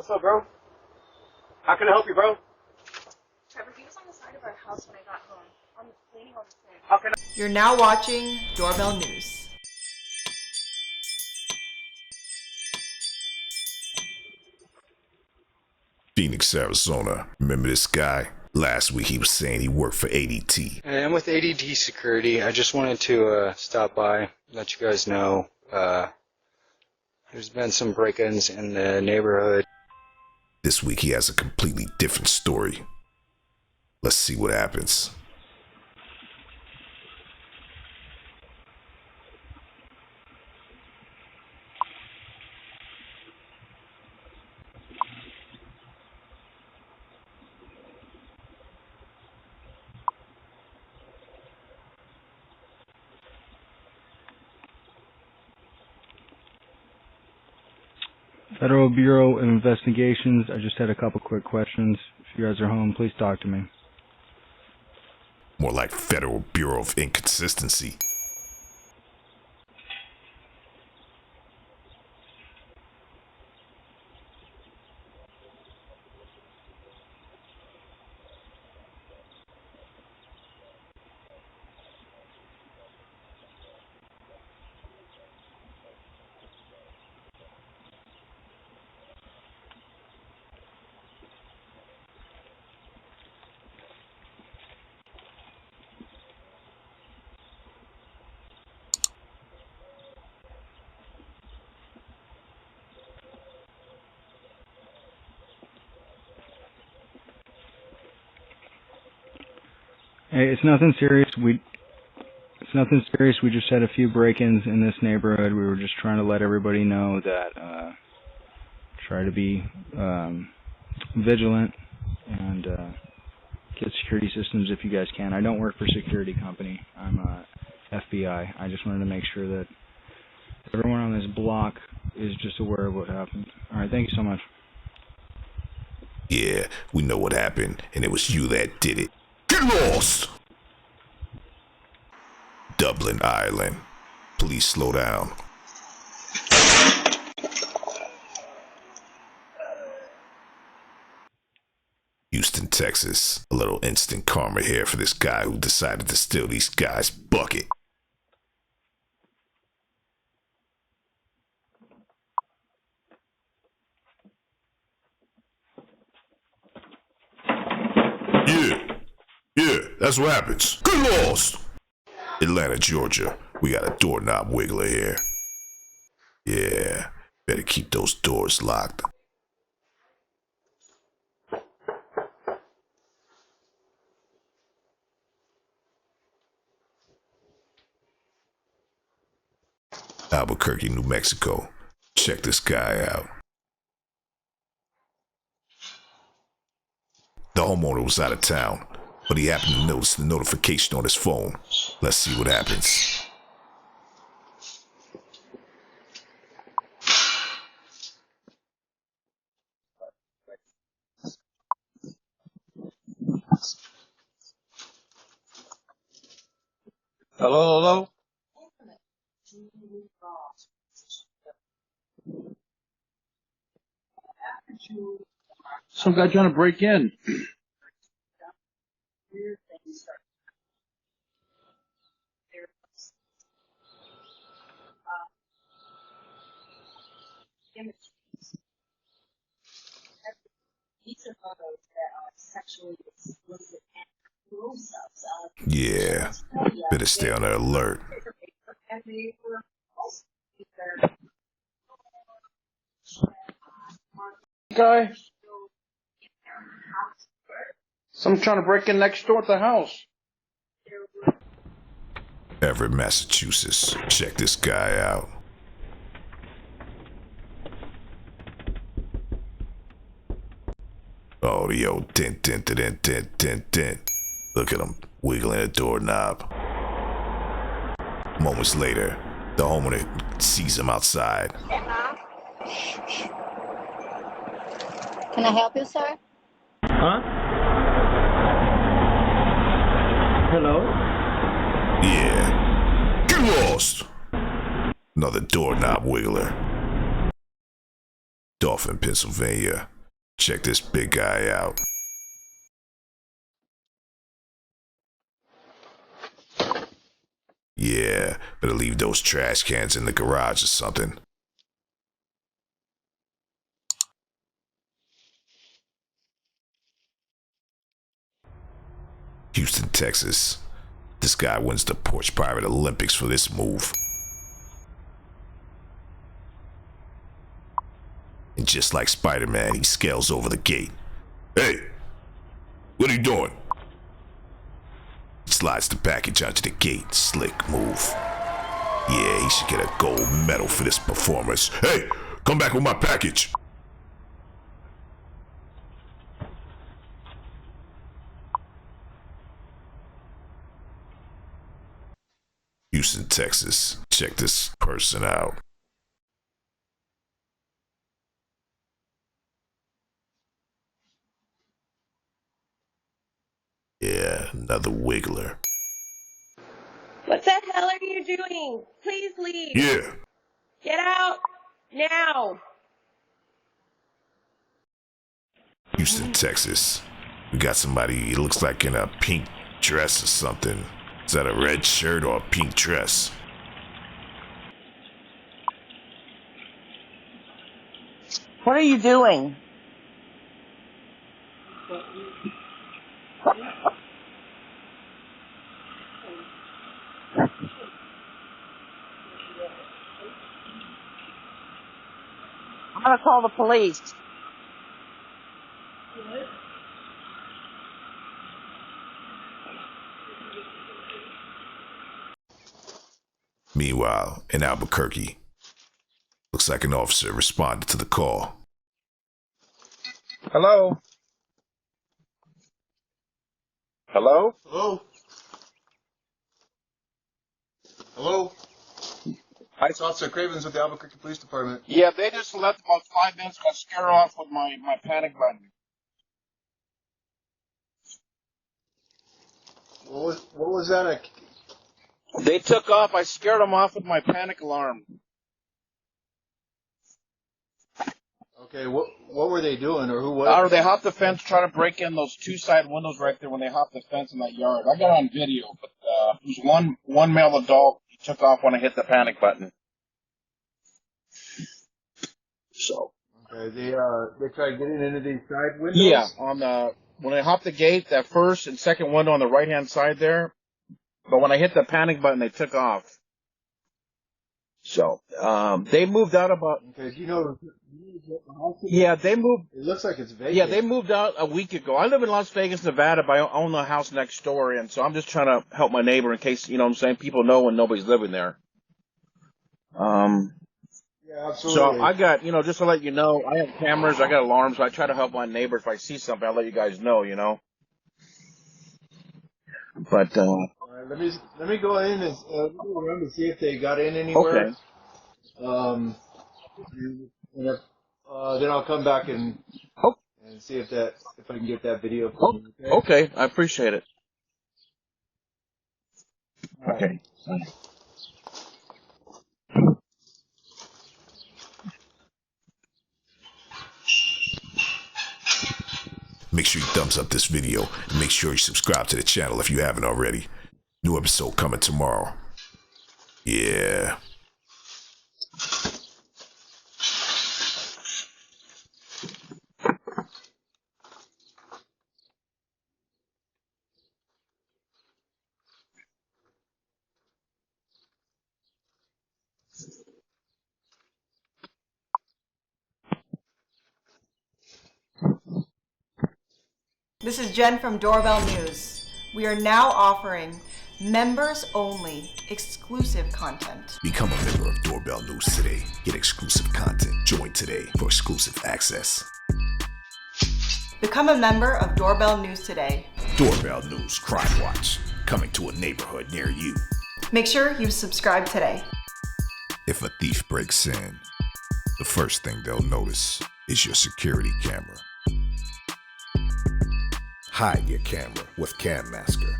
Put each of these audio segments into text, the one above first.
What's up, bro? How can I help you, bro? Trevor, he was on the side of our house when I got home. Leaning on the fence. How can I... You're now watching Doorbell News. Phoenix, Arizona. Remember this guy? Last week he was saying he worked for ADT. Hey, I'm with ADT Security. I just wanted to stop by, let you guys know there's been some break-ins in the neighborhood. This week he has a completely different story. Let's see what happens. Federal Bureau of Investigations. I just had a couple quick questions. If you guys are home, please talk to me. More like Federal Bureau of Inconsistency. Hey, it's nothing serious. We just had a few break-ins in this neighborhood. We were just trying to let everybody know that try to be vigilant and get security systems if you guys can. I don't work for a security company. I'm FBI. I just wanted to make sure that everyone on this block is just aware of what happened. All right, thank you so much. Yeah, we know what happened, and it was you that did it. Get lost! Dublin, Ireland. Please slow down. Houston, Texas. A little instant karma here for this guy who decided to steal these guys' bucket. Yeah, that's what happens. Get lost! Atlanta, Georgia. We got a doorknob wiggler here. Yeah, better keep those doors locked. Albuquerque, New Mexico. Check this guy out. The homeowner was out of town, but he happened to notice the notification on his phone. Let's see what happens. Hello? Some guy trying to break in. Yeah, better stay on the alert. Guy? Someone trying to break in next door at the house. Everett, Massachusetts. Check this guy out. Oh, the old dent. Look at him, wiggling a doorknob. Moments later, the homeowner sees him outside. Can I help you, sir? Huh? Hello? Yeah. Get lost! Another doorknob wiggler. Dauphin, Pennsylvania. Check this big guy out. Yeah, better leave those trash cans in the garage or something. Houston, Texas. This guy wins the Porch Pirate Olympics for this move. And just like Spider-Man, he scales over the gate. Hey, what are you doing? He slides the package onto the gate. Slick move. Yeah, he should get a gold medal for this performance. Hey, come back with my package. Houston, Texas. Check this person out. Yeah, another wiggler. What the hell are you doing? Please leave. Yeah. Get out now. Houston, Texas. We got somebody, it looks like in a pink dress or something. Is that a red shirt or a pink dress? What are you doing? I'm gonna call the police. Meanwhile, in Albuquerque, looks like an officer responded to the call. Hello? Hello? Hello? Hello? Hi. It's Officer Cravens with the Albuquerque Police Department. Yeah, they just left about 5 minutes. Got scared off with my panic button. What was that? They took off. I scared them off with my panic alarm. Okay, what were they doing, or who was Or they hopped the fence, trying to break in those two side windows right there when they hopped the fence in that yard. I got it on video, but it was one male adult. He took off when I hit the panic button. So. Okay, they tried getting into these side windows? Yeah, when I hopped the gate, that first and second window on the right-hand side there, but when I hit the panic button, they took off. So, they moved out about... Okay, do you know what the house is? Yeah, they moved... It looks like it's vacant. Yeah, they moved out a week ago. I live in Las Vegas, Nevada, but I own the house next door, and so I'm just trying to help my neighbor in case, you know what I'm saying, people know when nobody's living there. Yeah, absolutely. So I got, just to let you know, I have cameras, I got alarms, so I try to help my neighbor. If I see something, I'll let you guys know, But, All right, let me go in and go around to see if they got in anywhere. Okay. And if, then I'll come back and see if I can get that video for you. Okay, I appreciate it. Okay. Make sure you thumbs up this video and make sure you subscribe to the channel if you haven't already. New episode coming tomorrow. Yeah. This is Jen from Doorbell News. We are now offering members-only exclusive content. Become a member of Doorbell News today. Get exclusive content. Join today for exclusive access. Become a member of Doorbell News today. Doorbell News Crime Watch. Coming to a neighborhood near you. Make sure you subscribe today. If a thief breaks in, the first thing they'll notice is your security camera. Hide your camera with Cam Masker.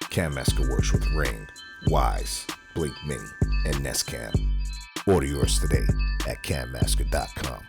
Cam Masker works with Ring, Wise, Blink Mini, and Nest Cam. Order yours today at cammasker.com.